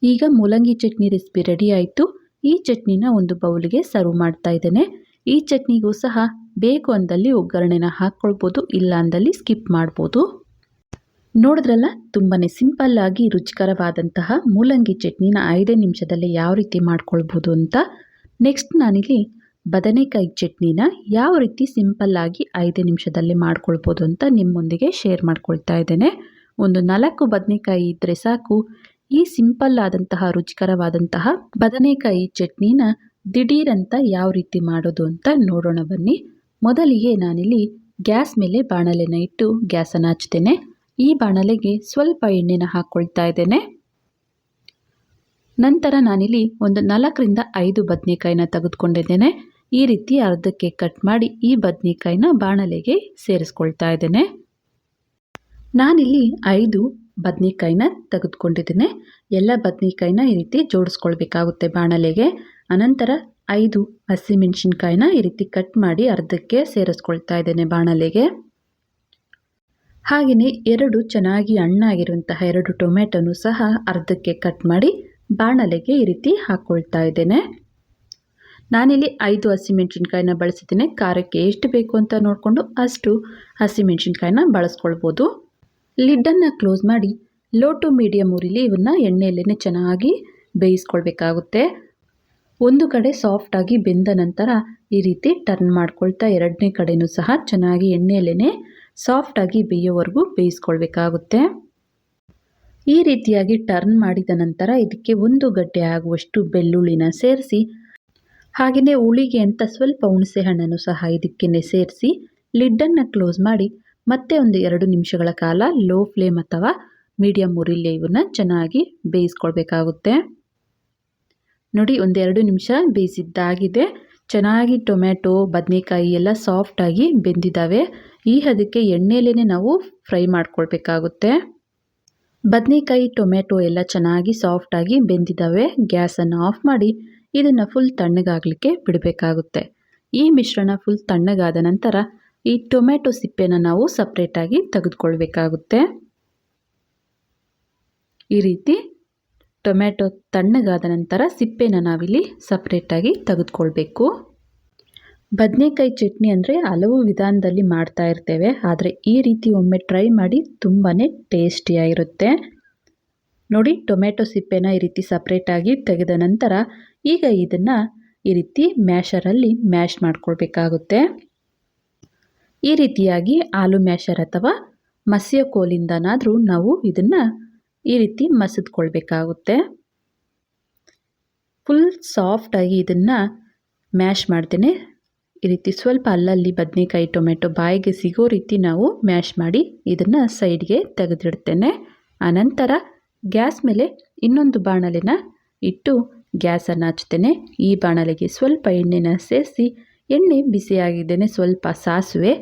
ಈಗ ಮೂಲಂಗಿ ಚಟ್ನಿ ರೆಸಿಪಿ ರೆಡಿ ಆಯಿತು. ಈ ಚಟ್ನಿನ ಒಂದು ಬೌಲ್ಗೆ ಸರ್ವ್ ಮಾಡ್ತಾ ಇದ್ದೇನೆ. ಈ ಚಟ್ನಿಗೂ ಸಹ ಬೇಕು ಅಂದಲ್ಲಿ ಒಗ್ಗರಣೆನ ಹಾಕ್ಕೊಳ್ಬೋದು, ಇಲ್ಲ ಅಂದಲ್ಲಿ ಸ್ಕಿಪ್ ಮಾಡ್ಬೋದು. ನೋಡಿದ್ರಲ್ಲ, ತುಂಬಾ ಸಿಂಪಲ್ಲಾಗಿ ರುಚಿಕರವಾದಂತಹ ಮೂಲಂಗಿ ಚಟ್ನಿನ 5 ನಿಮಿಷದಲ್ಲೇ ಯಾವ ರೀತಿ ಮಾಡ್ಕೊಳ್ಬೋದು ಅಂತ. ನೆಕ್ಸ್ಟ್ ನಾನಿಲ್ಲಿ ಬದನೆಕಾಯಿ ಚಟ್ನಿನ ಯಾವ ರೀತಿ ಸಿಂಪಲ್ಲಾಗಿ 5 ನಿಮಿಷದಲ್ಲಿ ಮಾಡ್ಕೊಳ್ಬೋದು ಅಂತ ನಿಮ್ಮೊಂದಿಗೆ ಶೇರ್ ಮಾಡ್ಕೊಳ್ತಾ ಇದ್ದೇನೆ. ಒಂದು 4 ಬದನೆಕಾಯಿ ಇದ್ದರೆ ಸಾಕು. ಈ ಸಿಂಪಲ್ ಆದಂತಹ ರುಚಿಕರವಾದಂತಹ ಬದನೆಕಾಯಿ ಚಟ್ನಿನ ದಿಢೀರಂತ ಯಾವ ರೀತಿ ಮಾಡೋದು ಅಂತ ನೋಡೋಣ ಬನ್ನಿ. ಮೊದಲಿಗೆ ನಾನಿಲ್ಲಿ ಗ್ಯಾಸ್ ಮೇಲೆ ಬಾಣಲೆನ ಇಟ್ಟು ಗ್ಯಾಸನ್ನು ಹಚ್ತೇನೆ. ಈ ಬಾಣಲೆಗೆ ಸ್ವಲ್ಪ ಎಣ್ಣೆನ ಹಾಕ್ಕೊಳ್ತಾ ಇದ್ದೇನೆ. ನಂತರ ನಾನಿಲ್ಲಿ ಒಂದು 4ರಿಂದ 5 ಬದನೆಕಾಯಿನ ತೆಗೆದುಕೊಂಡಿದ್ದೇನೆ. ಈ ರೀತಿ ಅರ್ಧಕ್ಕೆ ಕಟ್ ಮಾಡಿ ಈ ಬದನೆಕಾಯಿನ ಬಾಣಲೆಗೆ ಸೇರಿಸ್ಕೊಳ್ತಾ ಇದ್ದೇನೆ. ನಾನಿಲ್ಲಿ 5 ಬದನೆಕಾಯಿನ ತೆಗೆದುಕೊಂಡಿದ್ದೇನೆ. ಎಲ್ಲ ಬದನೆಕಾಯಿನ ಈ ರೀತಿ ಜೋಡಿಸ್ಕೊಳ್ಬೇಕಾಗುತ್ತೆ ಬಾಣಲೆಗೆ. ಅನಂತರ 5 ಹಸಿಮೆಣಸಿನ್ಕಾಯಿನ ಈ ರೀತಿ ಕಟ್ ಮಾಡಿ ಅರ್ಧಕ್ಕೆ ಸೇರಿಸ್ಕೊಳ್ತಾ ಇದ್ದೇನೆ ಬಾಣಲೆಗೆ. ಹಾಗೆಯೇ 2 ಚೆನ್ನಾಗಿ ಹಣ್ಣಾಗಿರುವಂತಹ 2 ಟೊಮೆಟೊನು ಸಹ ಅರ್ಧಕ್ಕೆ ಕಟ್ ಮಾಡಿ ಬಾಣಲೆಗೆ ಈ ರೀತಿ ಹಾಕ್ಕೊಳ್ತಾ ಇದ್ದೇನೆ. ನಾನಿಲ್ಲಿ 5 ಹಸಿಮೆಣಸಿನ್ಕಾಯಿನ ಬಳಸಿದ್ದೇನೆ. ಖಾರಕ್ಕೆ ಎಷ್ಟು ಬೇಕು ಅಂತ ನೋಡಿಕೊಂಡು ಅಷ್ಟು ಹಸಿಮೆಣಸಿನ್ಕಾಯಿನ ಬಳಸ್ಕೊಳ್ಬೋದು. ಲಿಡ್ಡನ್ನು ಕ್ಲೋಸ್ ಮಾಡಿ ಲೋ ಟು ಮೀಡಿಯಮ್ ಉರಿಲಿ ಇವನ್ನ ಎಣ್ಣೆಯಲ್ಲೇ ಚೆನ್ನಾಗಿ ಬೇಯಿಸ್ಕೊಳ್ಬೇಕಾಗುತ್ತೆ. ಒಂದು ಕಡೆ ಸಾಫ್ಟಾಗಿ ಬೆಂದ ನಂತರ ಈ ರೀತಿ ಟರ್ನ್ ಮಾಡ್ಕೊಳ್ತಾ ಎರಡನೇ ಕಡೆನೂ ಸಹ ಚೆನ್ನಾಗಿ ಎಣ್ಣೆಯಲ್ಲೇ ಸಾಫ್ಟಾಗಿ ಬೇಯೋವರೆಗೂ ಬೇಯಿಸ್ಕೊಳ್ಬೇಕಾಗುತ್ತೆ. ಈ ರೀತಿಯಾಗಿ ಟರ್ನ್ ಮಾಡಿದ ನಂತರ ಇದಕ್ಕೆ 1 ಗಡ್ಡೆ ಆಗುವಷ್ಟು ಬೆಳ್ಳುಳ್ಳಿನ ಸೇರಿಸಿ, ಹಾಗೆಯೇ ಹುಳಿಗೆ ಅಂತ ಸ್ವಲ್ಪ ಹುಣಸೆ ಹಣ್ಣನ್ನು ಸಹ ಇದಕ್ಕೆ ಸೇರಿಸಿ ಲಿಡ್ಡನ್ನು ಕ್ಲೋಸ್ ಮಾಡಿ ಮತ್ತೆ ಒಂದು 2 ನಿಮಿಷಗಳ ಕಾಲ ಲೋ ಫ್ಲೇಮ್ ಅಥವಾ ಮೀಡಿಯಮ್ ಉರಿಲಿ ಇವನ್ನ ಚೆನ್ನಾಗಿ ಬೇಯಿಸ್ಕೊಳ್ಬೇಕಾಗುತ್ತೆ. ನೋಡಿ, 1-2 ನಿಮಿಷ ಬೇಯಿಸಿದ್ದಾಗಿದೆ. ಚೆನ್ನಾಗಿ ಟೊಮೆಟೊ ಬದನೆಕಾಯಿ ಎಲ್ಲ ಸಾಫ್ಟಾಗಿ ಬೆಂದಿದ್ದಾವೆ. ಈ ಹದಕ್ಕೆ ಎಣ್ಣೆಯಲ್ಲೇ ನಾವು ಫ್ರೈ ಮಾಡ್ಕೊಳ್ಬೇಕಾಗುತ್ತೆ. ಬದನೆಕಾಯಿ ಟೊಮೆಟೊ ಎಲ್ಲ ಚೆನ್ನಾಗಿ ಸಾಫ್ಟಾಗಿ ಬೆಂದಿದ್ದಾವೆ. ಗ್ಯಾಸನ್ನು ಆಫ್ ಮಾಡಿ ಇದನ್ನು ಫುಲ್ ತಣ್ಣಗಾಗಲಿಕ್ಕೆ ಬಿಡಬೇಕಾಗುತ್ತೆ. ಈ ಮಿಶ್ರಣ ಫುಲ್ ತಣ್ಣಗಾದ ನಂತರ ಈ ಟೊಮೆಟೊ ಸಿಪ್ಪೆನ ನಾವು ಸಪ್ರೇಟಾಗಿ ತೆಗೆದುಕೊಳ್ಬೇಕಾಗುತ್ತೆ. ಈ ರೀತಿ ಟೊಮೆಟೊ ತಣ್ಣಗಾದ ನಂತರ ಸಿಪ್ಪೆನ ನಾವಿಲ್ಲಿ ಸಪ್ರೇಟಾಗಿ ತೆಗೆದುಕೊಳ್ಬೇಕು. ಬದನೆಕಾಯಿ ಚಟ್ನಿ ಅಂದರೆ ಹಲವು ವಿಧಾನದಲ್ಲಿ ಮಾಡ್ತಾ ಇರ್ತೇವೆ, ಆದರೆ ಈ ರೀತಿ ಒಮ್ಮೆ ಟ್ರೈ ಮಾಡಿ ತುಂಬಾ ಟೇಸ್ಟಿಯಾಗಿರುತ್ತೆ. ನೋಡಿ, ಟೊಮೆಟೊ ಸಿಪ್ಪೆನ ಈ ರೀತಿ ಸಪ್ರೇಟಾಗಿ ತೆಗೆದ ನಂತರ ಈಗ ಇದನ್ನು ಈ ರೀತಿ ಮ್ಯಾಶರಲ್ಲಿ ಮ್ಯಾಶ್ ಮಾಡ್ಕೊಳ್ಬೇಕಾಗುತ್ತೆ. ಈ ರೀತಿಯಾಗಿ ಆಲೂ ಮ್ಯಾಶರ್ ಅಥವಾ ಮಸಿಯೋ ಕೋಲಿಂದನಾದರೂ ನಾವು ಇದನ್ನು ಈ ರೀತಿ ಮಸಿದ್ಕೊಳ್ಬೇಕಾಗುತ್ತೆ. ಫುಲ್ ಸಾಫ್ಟಾಗಿ ಇದನ್ನು ಮ್ಯಾಶ್ ಮಾಡ್ತೇನೆ. ಈ ರೀತಿ ಸ್ವಲ್ಪ ಅಲ್ಲಲ್ಲಿ ಬದನೆಕಾಯಿ ಟೊಮೆಟೊ ಬಾಯಿಗೆ ಸಿಗೋ ರೀತಿ ನಾವು ಮ್ಯಾಶ್ ಮಾಡಿ ಇದನ್ನು ಸೈಡ್ಗೆ ತೆಗೆದಿಡ್ತೇನೆ. ಆನಂತರ ಗ್ಯಾಸ್ ಮೇಲೆ ಇನ್ನೊಂದು ಬಾಣಲೆನ ಇಟ್ಟು ಗ್ಯಾಸನ್ನು ಹಚ್ತೇನೆ. ಈ ಬಾಣಲೆಗೆ ಸ್ವಲ್ಪ ಎಣ್ಣೆನ ಸೇರಿಸಿ, ಎಣ್ಣೆ ಬಿಸಿಯಾಗಿದ್ದೇನೆ, ಸ್ವಲ್ಪ ಸಾಸಿವೆ,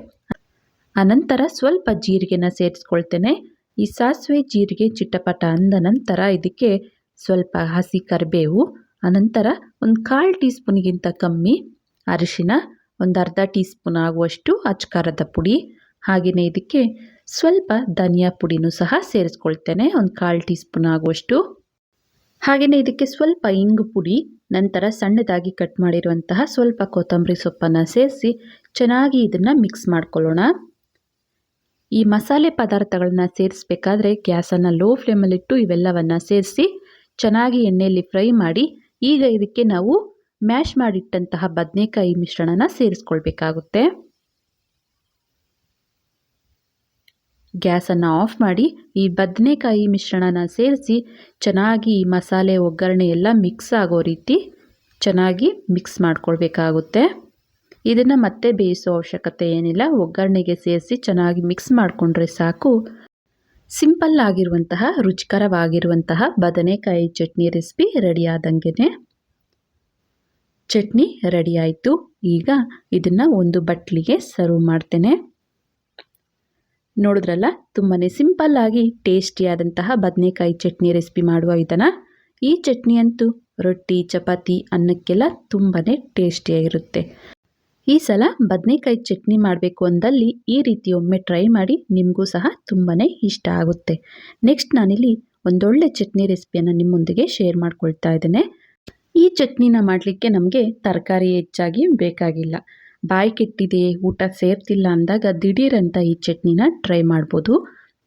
ಅನಂತರ ಸ್ವಲ್ಪ ಜೀರಿಗೆನ ಸೇರಿಸ್ಕೊಳ್ತೇನೆ. ಈ ಸಾಸಿವೆ ಜೀರಿಗೆ ಚಿಟಪಟ ಅಂದ ನಂತರ ಇದಕ್ಕೆ ಸ್ವಲ್ಪ ಹಸಿ ಕರಿಬೇವು, ಅನಂತರ ಒಂದು 1/4 ಟೀ ಸ್ಪೂನ್ಗಿಂತ ಕಮ್ಮಿ ಅರಿಶಿನ, ಒಂದು ಅರ್ಧ ಟೀ ಸ್ಪೂನ್ ಆಗುವಷ್ಟು ಅಚ್ಕಾರದ ಪುಡಿ, ಹಾಗೆಯೇ ಇದಕ್ಕೆ ಸ್ವಲ್ಪ ಧನಿಯಾ ಪುಡಿನೂ ಸಹ ಸೇರಿಸ್ಕೊಳ್ತೇನೆ, ಒಂದು 1/4 ಟೀ ಸ್ಪೂನ್ ಆಗುವಷ್ಟು. ಹಾಗೆಯೇ ಇದಕ್ಕೆ ಸ್ವಲ್ಪ ಇಂಗು ಪುಡಿ, ನಂತರ ಸಣ್ಣದಾಗಿ ಕಟ್ ಮಾಡಿರುವಂತಹ ಸ್ವಲ್ಪ ಕೊತ್ತಂಬರಿ ಸೊಪ್ಪನ್ನು ಸೇರಿಸಿ ಚೆನ್ನಾಗಿ ಇದನ್ನು ಮಿಕ್ಸ್ ಮಾಡ್ಕೊಳ್ಳೋಣ. ಈ ಮಸಾಲೆ ಪದಾರ್ಥಗಳನ್ನ ಸೇರಿಸಬೇಕಾದ್ರೆ ಗ್ಯಾಸನ್ನು ಲೋ ಫ್ಲೇಮಲ್ಲಿಟ್ಟು ಇವೆಲ್ಲವನ್ನು ಸೇರಿಸಿ ಚೆನ್ನಾಗಿ ಎಣ್ಣೆಯಲ್ಲಿ ಫ್ರೈ ಮಾಡಿ ಈಗ ಇದಕ್ಕೆ ನಾವು ಮ್ಯಾಶ್ ಮಾಡಿಟ್ಟಂತಹ ಬದನೆಕಾಯಿ ಮಿಶ್ರಣನ ಸೇರಿಸ್ಕೊಳ್ಬೇಕಾಗುತ್ತೆ. ಗ್ಯಾಸನ್ನು ಆಫ್ ಮಾಡಿ ಈ ಬದನೆಕಾಯಿ ಮಿಶ್ರಣನ ಸೇರಿಸಿ ಚೆನ್ನಾಗಿ ಈ ಮಸಾಲೆ ಒಗ್ಗರಣೆ ಎಲ್ಲ ಮಿಕ್ಸ್ ಆಗೋ ರೀತಿ ಚೆನ್ನಾಗಿ ಮಿಕ್ಸ್ ಮಾಡ್ಕೊಳ್ಬೇಕಾಗುತ್ತೆ. ಇದನ್ನು ಮತ್ತೆ ಬೇಯಿಸೋ ಅವಶ್ಯಕತೆ ಏನಿಲ್ಲ. ಒಗ್ಗರಣೆಗೆ ಸೇರಿಸಿ ಚೆನ್ನಾಗಿ ಮಿಕ್ಸ್ ಮಾಡಿಕೊಂಡ್ರೆ ಸಾಕು. ಸಿಂಪಲ್ ಆಗಿರುವಂತಹ ರುಚಿಕರವಾಗಿರುವಂತಹ ಬದನೆಕಾಯಿ ಚಟ್ನಿ ರೆಸಿಪಿ ರೆಡಿ ಆದಂಗೆ. ಚಟ್ನಿ ರೆಡಿ ಆಯಿತು. ಈಗ ಇದನ್ನು ಒಂದು ಬಟ್ಲಿಗೆ ಸರ್ವ್ ಮಾಡ್ತೇನೆ. ನೋಡಿದ್ರಲ್ಲ, ತುಂಬಾ ಸಿಂಪಲ್ಲಾಗಿ ಟೇಸ್ಟಿಯಾದಂತಹ ಬದನೆಕಾಯಿ ಚಟ್ನಿ ರೆಸಿಪಿ ಮಾಡುವ ವಿಧಾನ. ಈ ಚಟ್ನಿ ಅಂತೂ ರೊಟ್ಟಿ ಚಪಾತಿ ಅನ್ನಕ್ಕೆಲ್ಲ ತುಂಬಾ ಟೇಸ್ಟಿಯಾಗಿರುತ್ತೆ. ಈ ಸಲ ಬದನೆಕಾಯಿ ಚಟ್ನಿ ಮಾಡಬೇಕು ಅಂದಲ್ಲಿ ಈ ರೀತಿ ಒಮ್ಮೆ ಟ್ರೈ ಮಾಡಿ, ನಿಮಗೂ ಸಹ ತುಂಬಾ ಇಷ್ಟ ಆಗುತ್ತೆ. ನೆಕ್ಸ್ಟ್ ನಾನಿಲ್ಲಿ ಒಂದೊಳ್ಳೆ ಚಟ್ನಿ ರೆಸಿಪಿಯನ್ನು ನಿಮ್ಮೊಂದಿಗೆ ಶೇರ್ ಮಾಡ್ಕೊಳ್ತಾ ಇದ್ದೇನೆ. ಈ ಚಟ್ನಿನ ಮಾಡಲಿಕ್ಕೆ ನಮಗೆ ತರಕಾರಿ ಹೆಚ್ಚಾಗಿ ಬೇಕಾಗಿಲ್ಲ. ಬಾಯಿ ಕೆಟ್ಟಿದೆ, ಊಟ ಸೇರ್ತಿಲ್ಲ ಅಂದಾಗ ದಿಢೀರಂತ ಈ ಚಟ್ನಿನ ಟ್ರೈ ಮಾಡ್ಬೋದು.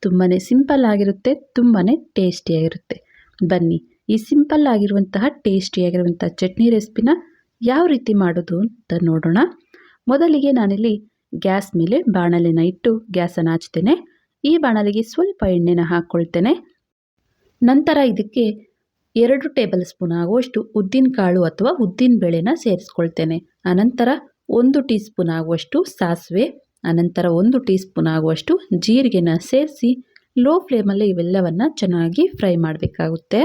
ತುಂಬಾ ಸಿಂಪಲ್ ಆಗಿರುತ್ತೆ, ತುಂಬಾ ಟೇಸ್ಟಿಯಾಗಿರುತ್ತೆ. ಬನ್ನಿ, ಈ ಸಿಂಪಲ್ ಆಗಿರುವಂತಹ ಟೇಸ್ಟಿಯಾಗಿರುವಂಥ ಚಟ್ನಿ ರೆಸಿಪಿನ ಯಾವ ರೀತಿ ಮಾಡೋದು ಅಂತ ನೋಡೋಣ. ಮೊದಲಿಗೆ ನಾನಿಲ್ಲಿ ಗ್ಯಾಸ್ ಮೇಲೆ ಬಾಣಲೆನ ಇಟ್ಟು ಗ್ಯಾಸನ್ನು ಹಚ್ತೇನೆ. ಈ ಬಾಣಲೆಗೆ ಸ್ವಲ್ಪ ಎಣ್ಣೆನ ಹಾಕ್ಕೊಳ್ತೇನೆ. ನಂತರ ಇದಕ್ಕೆ 2 ಟೇಬಲ್ ಸ್ಪೂನ್ ಆಗುವಷ್ಟು ಉದ್ದಿನ ಕಾಳು ಅಥವಾ ಉದ್ದಿನ ಬೇಳೆನ ಸೇರಿಸ್ಕೊಳ್ತೇನೆ. ಅನಂತರ 1 ಟೀ ಸ್ಪೂನ್ ಆಗುವಷ್ಟು ಸಾಸಿವೆ, ಅನಂತರ 1 ಟೀ ಸ್ಪೂನ್ ಆಗುವಷ್ಟು ಜೀರಿಗೆನ ಸೇರಿಸಿ ಲೋ ಫ್ಲೇಮಲ್ಲಿ ಇವೆಲ್ಲವನ್ನು ಚೆನ್ನಾಗಿ ಫ್ರೈ ಮಾಡಬೇಕಾಗುತ್ತೆ.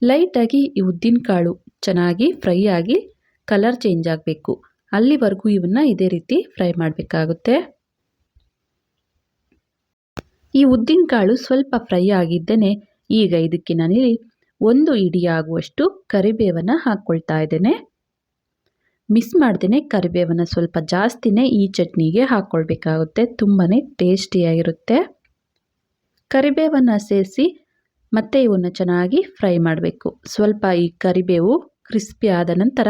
ಲೈಟಾಗಿ ಈ ಉದ್ದಿನಕಾಳು ಚೆನ್ನಾಗಿ ಫ್ರೈ ಆಗಿ ಕಲರ್ ಚೇಂಜ್ ಆಗಬೇಕು. ಅಲ್ಲಿವರೆಗೂ ಇವನ್ನ ಇದೇ ರೀತಿ ಫ್ರೈ ಮಾಡಬೇಕಾಗುತ್ತೆ. ಈ ಉದ್ದಿನಕಾಳು ಸ್ವಲ್ಪ ಫ್ರೈ ಆಗಿದ್ದೇನೆ. ಈಗ ಇದಕ್ಕೆ ನಾನಿಲ್ಲಿ 1 ಹಿಡಿ ಆಗುವಷ್ಟು ಕರಿಬೇವನ್ನು ಹಾಕ್ಕೊಳ್ತಾ ಇದ್ದೇನೆ. ಮಿಸ್ ಮಾಡ್ದೇನೆ ಕರಿಬೇವನ್ನು ಸ್ವಲ್ಪ ಜಾಸ್ತಿನೇ ಈ ಚಟ್ನಿಗೆ ಹಾಕ್ಕೊಳ್ಬೇಕಾಗುತ್ತೆ. ತುಂಬಾ ಟೇಸ್ಟಿಯಾಗಿರುತ್ತೆ. ಕರಿಬೇವನ್ನು ಸೇರಿಸಿ ಮತ್ತೆ ಇವನ್ನು ಚೆನ್ನಾಗಿ ಫ್ರೈ ಮಾಡಬೇಕು. ಸ್ವಲ್ಪ ಈ ಕರಿಬೇವು ಕ್ರಿಸ್ಪಿ ಆದ ನಂತರ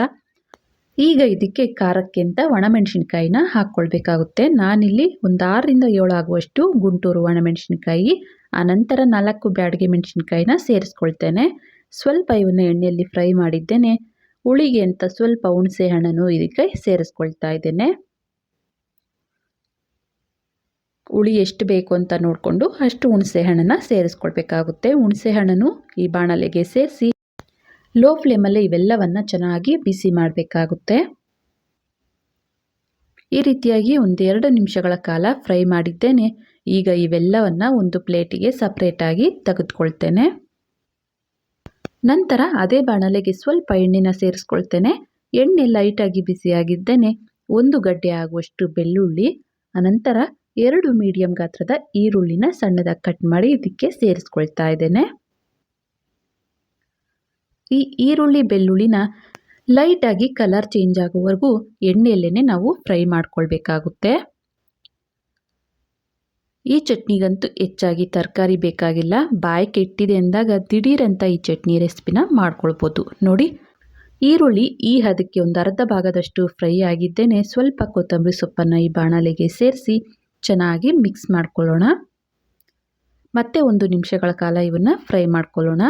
ಈಗ ಇದಕ್ಕೆ ಖಾರಕ್ಕೆ ಅಂತ ಒಣಮೆಣಸಿನ್ಕಾಯಿನ ಹಾಕ್ಕೊಳ್ಬೇಕಾಗುತ್ತೆ. ನಾನಿಲ್ಲಿ ಒಂದು 6ರಿಂದ 7 ಆಗುವಷ್ಟು ಗುಂಟೂರು ಒಣಮೆಣಸಿನ್ಕಾಯಿ, ಆನಂತರ 4 ಬ್ಯಾಡಗೆ ಮೆಣಸಿನ್ಕಾಯಿನ ಸೇರಿಸ್ಕೊಳ್ತೇನೆ. ಸ್ವಲ್ಪ ಇವನ್ನ ಎಣ್ಣೆಯಲ್ಲಿ ಫ್ರೈ ಮಾಡಿದ್ದೇನೆ. ಹುಳಿಗೆ ಅಂತ ಸ್ವಲ್ಪ ಹುಣಸೆ ಹಣ್ಣನ್ನು ಇದಕ್ಕೆ ಸೇರಿಸ್ಕೊಳ್ತಾ ಇದ್ದೇನೆ. ಹುಳಿ ಎಷ್ಟು ಬೇಕು ಅಂತ ನೋಡಿಕೊಂಡು ಅಷ್ಟು ಹುಣಸೆ ಹಣ್ಣನ್ನು ಸೇರಿಸ್ಕೊಳ್ಬೇಕಾಗುತ್ತೆ. ಹುಣಸೆ ಹಣ್ಣನ್ನು ಈ ಬಾಣಲೆಗೆ ಸೇರಿಸಿ ಲೋ ಫ್ಲೇಮಲ್ಲೇ ಇವೆಲ್ಲವನ್ನು ಚೆನ್ನಾಗಿ ಬಿಸಿ ಮಾಡಬೇಕಾಗುತ್ತೆ. ಈ ರೀತಿಯಾಗಿ 1-2 ನಿಮಿಷಗಳ ಕಾಲ ಫ್ರೈ ಮಾಡಿದ್ದೇನೆ. ಈಗ ಇವೆಲ್ಲವನ್ನು ಒಂದು ಪ್ಲೇಟಿಗೆ ಸಪ್ರೇಟಾಗಿ ತೆಗೆದುಕೊಳ್ತೇನೆ. ನಂತರ ಅದೇ ಬಾಣಲೆಗೆ ಸ್ವಲ್ಪ ಎಣ್ಣೆನ ಸೇರಿಸ್ಕೊಳ್ತೇನೆ. ಎಣ್ಣೆ ಲೈಟಾಗಿ ಬಿಸಿಯಾಗಿದ್ದೇನೆ. 1 ಗಡ್ಡೆ ಆಗುವಷ್ಟು ಬೆಳ್ಳುಳ್ಳಿ, ಅನಂತರ 2 ಮೀಡಿಯಂ ಗಾತ್ರದ ಈರುಳ್ಳಿನ ಸಣ್ಣದಾಗಿ ಕಟ್ ಮಾಡಿ ಇದಕ್ಕೆ ಸೇರಿಸ್ಕೊಳ್ತಾ ಇದ್ದೇನೆ. ಈ ಈರುಳ್ಳಿ ಬೆಳ್ಳುಳ್ಳಿನ ಲೈಟಾಗಿ ಕಲರ್ ಚೇಂಜ್ ಆಗುವವರೆಗೂ ಎಣ್ಣೆಯಲ್ಲೇ ನಾವು ಫ್ರೈ ಮಾಡ್ಕೊಳ್ಬೇಕಾಗುತ್ತೆ. ಈ ಚಟ್ನಿಗಂತೂ ಹೆಚ್ಚಾಗಿ ತರಕಾರಿ ಬೇಕಾಗಿಲ್ಲ. ಬಾಯಿಗೆ ಇಟ್ಟಿದೆ ಅಂದಾಗ ದಿಢೀರಂತ ಈ ಚಟ್ನಿ ರೆಸಿಪಿನ ಮಾಡ್ಕೊಳ್ಬೋದು. ನೋಡಿ, ಈರುಳ್ಳಿ ಈ ಹದಕ್ಕೆ ಒಂದು ಅರ್ಧ ಭಾಗದಷ್ಟು ಫ್ರೈ ಆಗಿದ್ದೇನೆ. ಸ್ವಲ್ಪ ಕೊತ್ತಂಬರಿ ಸೊಪ್ಪನ್ನು ಈ ಬಾಣಲೆಗೆ ಸೇರಿಸಿ ಚೆನ್ನಾಗಿ ಮಿಕ್ಸ್ ಮಾಡ್ಕೊಳ್ಳೋಣ. ಮತ್ತೆ 1 ನಿಮಿಷಗಳ ಕಾಲ ಇವನ್ನ ಫ್ರೈ ಮಾಡ್ಕೊಳ್ಳೋಣ.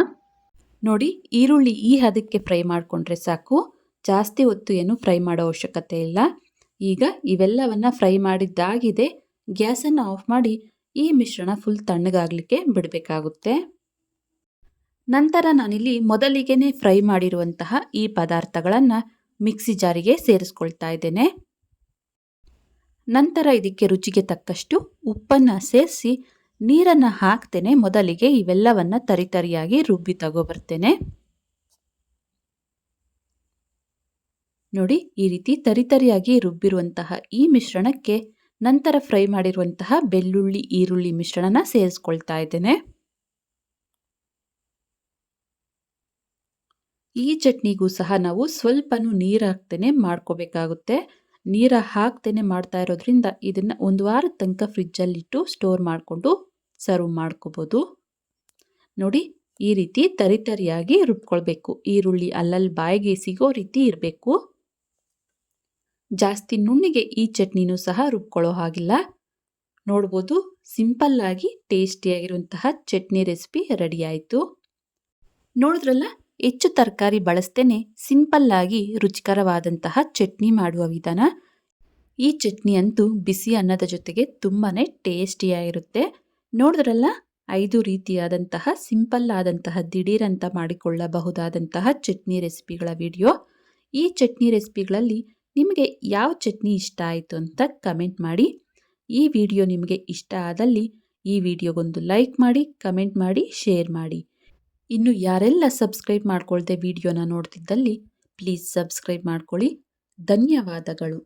ನೋಡಿ, ಈರುಳ್ಳಿ ಈ ಹದಕ್ಕೆ ಫ್ರೈ ಮಾಡಿಕೊಂಡ್ರೆ ಸಾಕು. ಜಾಸ್ತಿ ಹೊತ್ತು ಏನು ಫ್ರೈ ಮಾಡೋ ಅವಶ್ಯಕತೆ ಇಲ್ಲ. ಈಗ ಇವೆಲ್ಲವನ್ನ ಫ್ರೈ ಮಾಡಿದ್ದಾಗಿದೆ. ಗ್ಯಾಸನ್ನು ಆಫ್ ಮಾಡಿ ಈ ಮಿಶ್ರಣ ಫುಲ್ ತಣ್ಣಗಾಗಲಿಕ್ಕೆ ಬಿಡಬೇಕಾಗುತ್ತೆ. ನಂತರ ನಾನಿಲ್ಲಿ ಮೊದಲಿಗೆನೇ ಫ್ರೈ ಮಾಡಿರುವಂತಹ ಈ ಪದಾರ್ಥಗಳನ್ನು ಮಿಕ್ಸಿ ಜಾರಿಗೆ ಸೇರಿಸ್ಕೊಳ್ತಾ ಇದ್ದೇನೆ. ನಂತರ ಇದಕ್ಕೆ ರುಚಿಗೆ ತಕ್ಕಷ್ಟು ಉಪ್ಪನ್ನು ಸೇರಿಸಿ ನೀರನ್ನು ಹಾಕ್ತೇನೆ. ಮೊದಲಿಗೆ ಇವೆಲ್ಲವನ್ನು ತರಿತರಿಯಾಗಿ ರುಬ್ಬಿ ತಗೋಬರ್ತೇನೆ. ನೋಡಿ, ಈ ರೀತಿ ತರಿತರಿಯಾಗಿ ರುಬ್ಬಿರುವಂತಹ ಈ ಮಿಶ್ರಣಕ್ಕೆ ನಂತರ ಫ್ರೈ ಮಾಡಿರುವಂತಹ ಬೆಳ್ಳುಳ್ಳಿ ಈರುಳ್ಳಿ ಮಿಶ್ರಣನ ಸೇರಿಸ್ಕೊಳ್ತಾ ಇದ್ದೇನೆ. ಈ ಚಟ್ನಿಗೂ ಸಹ ನಾವು ಸ್ವಲ್ಪನೂ ನೀರು ಹಾಕ್ತೇನೆ ಮಾಡ್ಕೋಬೇಕಾಗುತ್ತೆ. ನೀರು ಹಾಕ್ತೇನೆ ಮಾಡ್ತಾ ಇರೋದ್ರಿಂದ ಇದನ್ನು 1 ವಾರದ ತನಕ ಫ್ರಿಜ್ಜಲ್ಲಿಟ್ಟು ಸ್ಟೋರ್ ಮಾಡಿಕೊಂಡು ಸರ್ವ್ ಮಾಡ್ಕೋಬೋದು. ನೋಡಿ, ಈ ರೀತಿ ತರಿತರಿಯಾಗಿ ರುಬ್ಕೊಳ್ಬೇಕು. ಈರುಳ್ಳಿ ಅಲ್ಲಲ್ಲಿ ಬಾಯಿಗೆ ಸಿಗೋ ರೀತಿ ಇರಬೇಕು. ಜಾಸ್ತಿ ನುಣ್ಣಿಗೆ ಈ ಚಟ್ನಿನೂ ಸಹ ರುಬ್ಕೊಳ್ಳೋ ಹಾಗಿಲ್ಲ. ನೋಡ್ಬೋದು, ಸಿಂಪಲ್ಲಾಗಿ ಟೇಸ್ಟಿಯಾಗಿರುವಂತಹ ಚಟ್ನಿ ರೆಸಿಪಿ ರೆಡಿ ಆಯಿತು. ನೋಡಿದ್ರಲ್ಲ, ಹೆಚ್ಚು ತರಕಾರಿ ಬಳಸ್ತೇನೆ ಸಿಂಪಲ್ಲಾಗಿ ರುಚಿಕರವಾದಂತಹ ಚಟ್ನಿ ಮಾಡುವ ವಿಧಾನ. ಈ ಚಟ್ನಿ ಅಂತೂ ಬಿಸಿ ಅನ್ನದ ಜೊತೆಗೆ ತುಂಬಾ ಟೇಸ್ಟಿಯಾಗಿರುತ್ತೆ. ನೋಡಿದ್ರಲ್ಲ, 5 ರೀತಿಯಾದಂತಹ ಸಿಂಪಲ್ ಆದಂತಹ ದಿಢೀರಂತ ಮಾಡಿಕೊಳ್ಳಬಹುದಾದಂತಹ ಚಟ್ನಿ ರೆಸಿಪಿಗಳ ವಿಡಿಯೋ. ಈ ಚಟ್ನಿ ರೆಸಿಪಿಗಳಲ್ಲಿ ನಿಮಗೆ ಯಾವ ಚಟ್ನಿ ಇಷ್ಟ ಆಯಿತು ಅಂತ ಕಮೆಂಟ್ ಮಾಡಿ. ಈ ವಿಡಿಯೋ ನಿಮಗೆ ಇಷ್ಟ ಆದಲ್ಲಿ ಈ ವಿಡಿಯೋಗೊಂದು ಲೈಕ್ ಮಾಡಿ, ಕಮೆಂಟ್ ಮಾಡಿ, ಶೇರ್ ಮಾಡಿ. ಇನ್ನು ಯಾರೆಲ್ಲ ಸಬ್ಸ್ಕ್ರೈಬ್ ಮಾಡ್ಕೊಳ್ದೆ ವಿಡಿಯೋನ ನೋಡ್ತಿದ್ದಲ್ಲಿ ಪ್ಲೀಸ್ ಸಬ್ಸ್ಕ್ರೈಬ್ ಮಾಡ್ಕೊಳ್ಳಿ. ಧನ್ಯವಾದಗಳು.